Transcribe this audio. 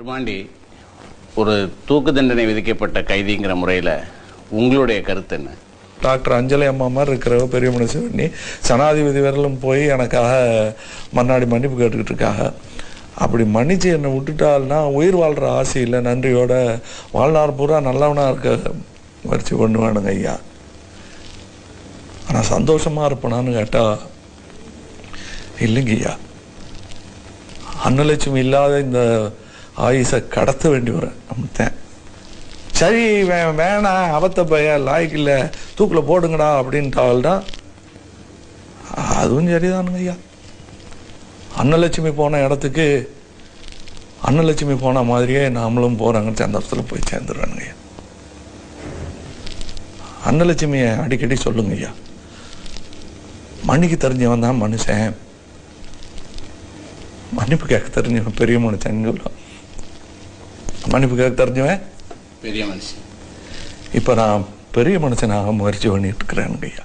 ரிமாண்டி ஒரு தூக்கு தண்டனை விதிக்கப்பட்ட கைதிங்கிற முறையில் உங்களுடைய கருத்து என்ன? டாக்டர் அஞ்சலி அம்மா மாதிரி இருக்கிற பெரிய மனுஷன் பண்ணி ஜனாதிபதி வரலும் போய் எனக்காக மன்னாடி மன்னிப்பு கேட்டுக்கிட்டு இருக்காங்க. அப்படி மன்னிச்சு என்னை விட்டுட்டால்னா உயிர் வாழ்கிற ஆசையில் நன்றியோட வாழ்நாள் பூரா நல்லவனாக இருக்க வரிச்சு கொண்டு வேணுங்க ஐயா. ஆனால் சந்தோஷமாக இருப்பேனான்னு கேட்டால் இல்லைங்க ஐயா. அன்னலட்சுமி இல்லாத இந்த ஆயுசை கடத்த வேண்டி வரேன் அப்படித்தான். சரி வேணாம் அவத்த பையன் லாய்க்கு இல்லை தூக்கில் போடுங்கடா அப்படின்ட்டால்தான் அதுவும் சரிதானுங்க ஐயா. அன்னலட்சுமி போன இடத்துக்கு அன்னலட்சுமி போன மாதிரியே நாமளும் போகிறாங்கன்னு சந்தர்ப்பத்தில் போய் சேர்ந்துடுறானுங்க ஐயா. அன்னலட்சுமியை அடிக்கடி சொல்லுங்க ஐயா, மன்னிக்கு தெரிஞ்சவன் தான் மனுஷன், மன்னிப்பு கேட்க தெரிஞ்சவன் பெரிய மனுஷன் சொல்லுவான். மன்னிப்பு கேட்க தெரிஞ்சவன் பெரிய மனுஷன். இப்போ நான் பெரிய மனுஷனாக முயற்சி பண்ணிட்டு இருக்கிறேன் ஐயா.